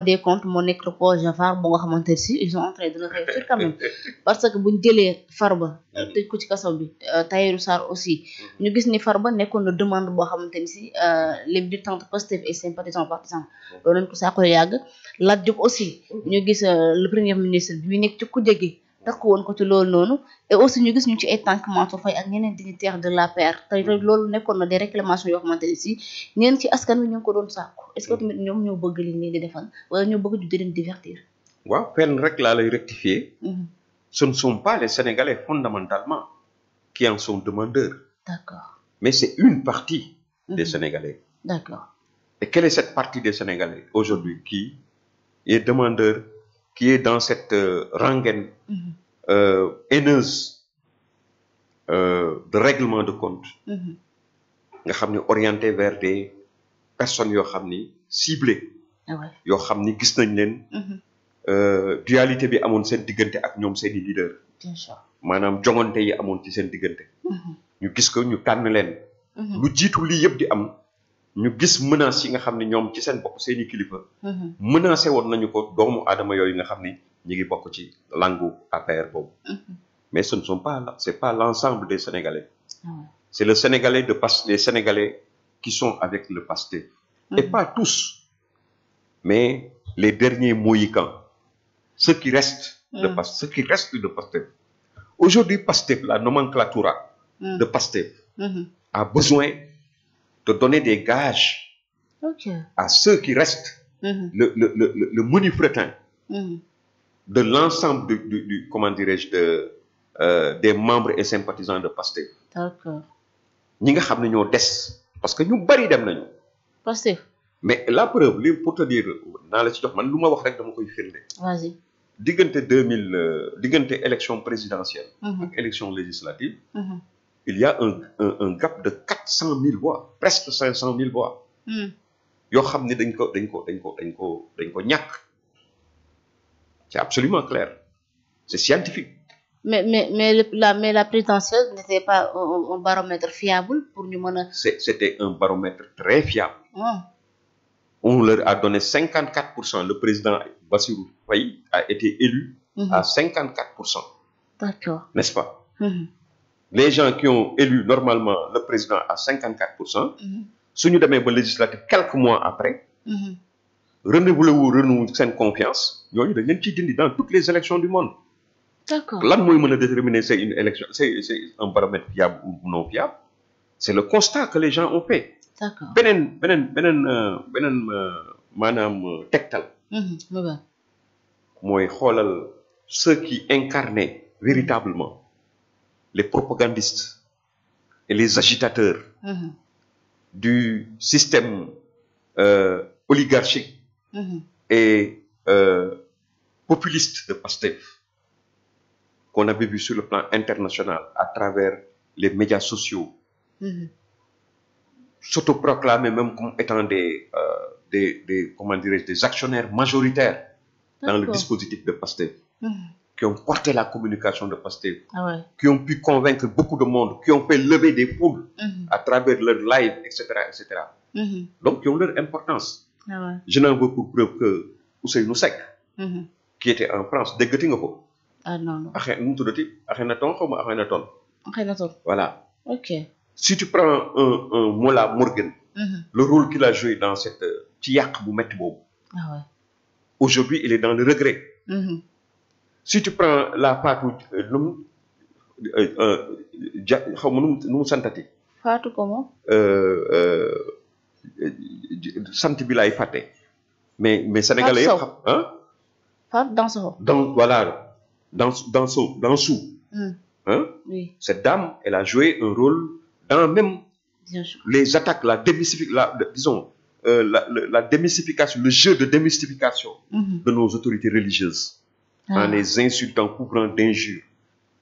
des comptes moo nekk le projet phare bu nga xamante ne si ils sont en train de le réussir quand même parce que buñ jëlee Farba tëj ko ci kaso bi Tahirou Sarr aussi ñu gis ni Farba nekkoon na demande boo xamante ni si les militants Pastef et sympathisants partisans doon nañ ko saako yàgg Lat Diop aussi ñu gis le premier ministre bi nekk ci kujje gi takk woon ko ci loolu noonu et aussi ñu gis ñu ci ay tànk Mansour Faye ak ñeneen dignitaires de l'APR te loolu nekkoon na des réclamations yoo xamante ne si ñeen ci askan wi ñu ngi ko doon sàkku est-ce que tamit ñoom ñoo bëgg li leen di defal wala ñoo bëgg di leen divertir. waaw fenn rek laa lay rectifier. Ce ne sont pas les Sénégalais fondamentalement qui en sont demandeurs. D'accord. Mais c'est une partie des Sénégalais. D'accord. Et quelle est cette partie des Sénégalais aujourd'hui qui est demandeur, qui est dans cette rengaine haineuse de règlement de compte, nga xam ni orienté vers des personnes yoo xam ni ciblées, yoo xam ni gis nañ leen dualité bi amoon seen diggante ak ñoom seeni leader, maanaam jongante yi amoon ci seen diggante, ñu gis ko ñu tànn leen. lu jiitu lii yëpp di am ñu gis menaces yi nga xam ni ñoom ci seen bopp seeni kilifa menacé woon nañu ko doomu aadama yooyu nga xam ni ñi ngi bokk ci langu APR boobu. Mais ce ne sont pas là, c'est pas l'ensemble des Sénégalais. C'est le Sénégalais les Sénégalais qui sont avec le Pastef. Et pas tous, mais les derniers Mohicans, ceux qui restent de Pastef. Aujourd'hui, Pastef, la nomenclatura de Pastef a besoin de donner des gages à ceux qui restent, le menu fretin de l'ensemble du comment dirais-je, des membres et sympathisants de Pastef. D'accord. ñi nga xam ne ñoo des parce que ñu bari dem nañu. Pastef. Mais la preuve li pour te dire naa la ci jox man lu ma wax rek dama koy firnde. Vas-y. diggante élection présidentielle. ak élection législative. Il y a un gap de 400 000 voix, presque 500 000 voix. yoo xam ne dañ ko ñàkk. C'est absolument clair. C'est scientifique. Mais la présidentielle n'était pas un baromètre fiable pour ñu mën a. C'était un baromètre très fiable. On leur a donné 54%. Le président Bassirou Faye a été élu à 54%. D'accord. N'est-ce pas? Les gens qui ont élu normalement le président à 54%, si nous avons législative quelques mois après, renouveler cette confiance, nous avons dans toutes les élections du monde. D'accord. Là, nous devons déterminer c'est une élection, c'est un baromètre fiable ou non fiable. C'est le constat que les gens ont fait. D'accord. Madame Tektal. Moi, ceux qui incarnaient véritablement les propagandistes et les agitateurs du système oligarchique et populiste de Pastef qu'on avait vu sur le plan international à travers les médias sociaux, s'autoproclamer même comme étant des actionnaires majoritaires dans le dispositif de Pastef. Qui ont porté la communication de Pastef, qui ont pu convaincre beaucoup de monde, qui ont fait lever des foules à travers leur live, etc. Donc, qui ont leur importance. Je n'en veux pour preuve que Ousseynou Seck, qui était en France, déggati nga ko. Non. Akhenaton. Voilà. Ok. Si tu prends un Mollah Morgun, le rôle qu'il a joué dans cette tiyak bu metti boobu. Aujourd'hui, il est dans le regret. Si tu prends la Fatou Fatou comment? Sant bi laay fàtte. Mais sénégalais yëpp xam hein? Fatou Dansokho. Donc voilà, Dansou. Hein? Oui. Cette dame, elle a joué un rôle dans même les attaques, la démystification, le jeu de démystification de nos autorités religieuses. En les insultant, couvrant d'injures,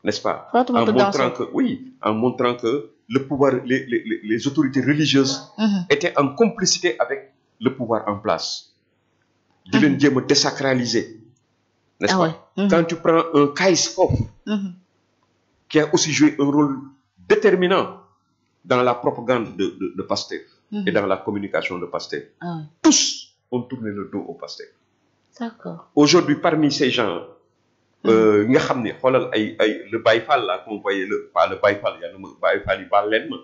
n'est-ce pas? En montrant que le pouvoir, les autorités religieuses étaient en complicité avec le pouvoir en place. De le désacraliser, n'est-ce pas? Quand tu prends un Kais Fof, qui a aussi joué un rôle déterminant dans la propagande de Pastef et dans la communication de Pastef, tous ont tourné le dos au Pastef. D'accord. Aujourd'hui parmi ces gens nga xam ne xoolal ay le Baye Fall là qu'on voyait pas le Baye Fall yàlla ma Baye Fall yi baal leen ma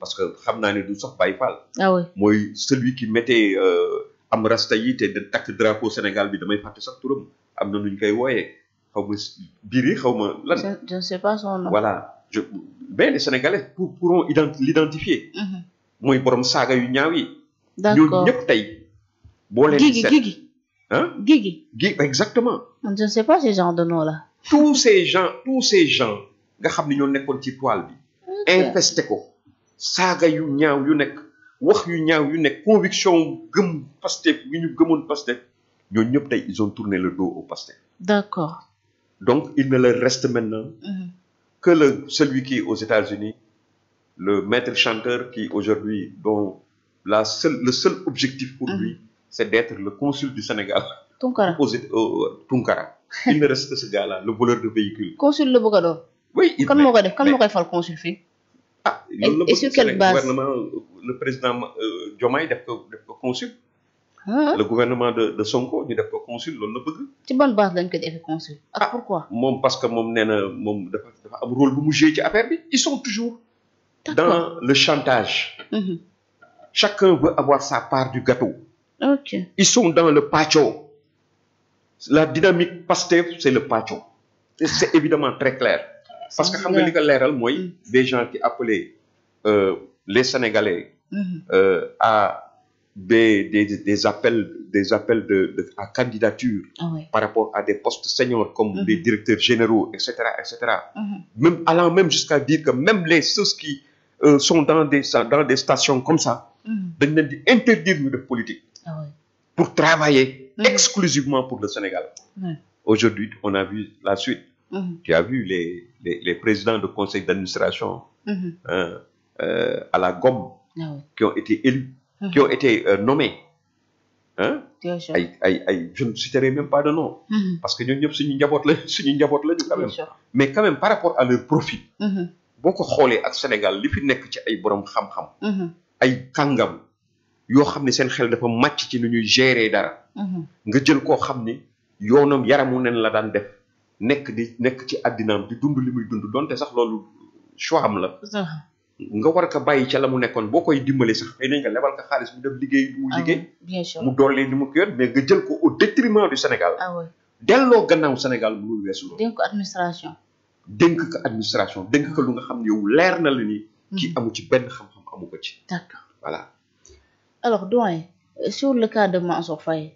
parce que xam naa ne du sax Baye Fall ah oui mooy celui qui mettait am rasta yi te de takk drapeau Sénégal bi damay fàtte sax turam am na nu ñu koy wooyee xaw ma biiri xaw ma lan je ne sais pas son nom voilà ben les Sénégalais pourront l'identifier mooy borom saaga yu ñaaw yi ñooñu d'accord ñëpp tey boo leen di seet hein Guigui exactement je ne sais pas ce genre de nom là tous ces gens nga xam ne ñoo nekkoon ci toile bi infesté ko saaga yu ñaaw yu nekk wax yu ñaaw yu nekk conviction gëm Pastef bi ñu gëmoon Pastef ñoo ñëpp tey ils ont tourné le dos au Pastef d'accord donc il ne leur reste maintenant que celui qui est aux États-Unis le maître chanteur qui aujourd'hui dont le seul objectif pour lui c'est d'être le consul du Sénégal Tunkara Tunkara il ne reste que ce gars-là le voleur de véhicules consul la bëgg a doon oui kan moo koy def kan moo koy fal consul fii et sur quelle base gouvernement le président Diomaye def ko consul le gouvernement de Sonko ñu def ko consul loolu la bëgg ci bonne base lañ ko defee consul ak pourquoi moom parce que moom nee na moom dafa am rôle bu mu joué ci affaire bi ils sont toujours dans le chantage chacun veut avoir sa part du gâteau ok ils sont dans le pacho la dynamique Pastef c'est le pacho c'est évidemment très clair parce que xam nga li ko leeral mooy des gens qui appelaient les Sénégalais à des appels à candidature par rapport à des postes seniors comme les directeurs généraux etc même allant même jusqu'à dire que même ceux qui sont dans des stations comme ça dañ leen di interdire ñu def politique pour travailler exclusivement pour le Sénégal aujourd'hui on a vu la suite tu as vu les présidents de conseil d'administration à la gomme qui ont été élus qui ont été nommés je ne citerai même pas de nom parce que ñun ñëpp suñu njaboot la ñu quand même mais quand même par rapport à leur profit boo ko xoolee ak Sénégal li fi nekk ci ay borom xam-xam ay kàngam yoo xam ne seen xel dafa màcc ci nu ñuy gérer dara nga jël koo xam ni yoonam yaramu nen la daan def nekk ci àddinaam di dund li muy dund donte sax loolu choix am la nga war ko bàyyi ca la mu nekkoon boo koy dimbali sax xëy nañ nga lebal ko xaalis mu dem liggéey mu liggéey bien sûr mu dolli li mu ko yor mais nga jël ko au détriment du Sénégal delloo gannaaw Sénégal mënul weesu loolu dénk ko administration dénk ko lu nga xam ne yow leer na la ni kii amu ci benn xam-xam amu ko ci d'accord voilà alors doyen sur le cas de Mansour Faye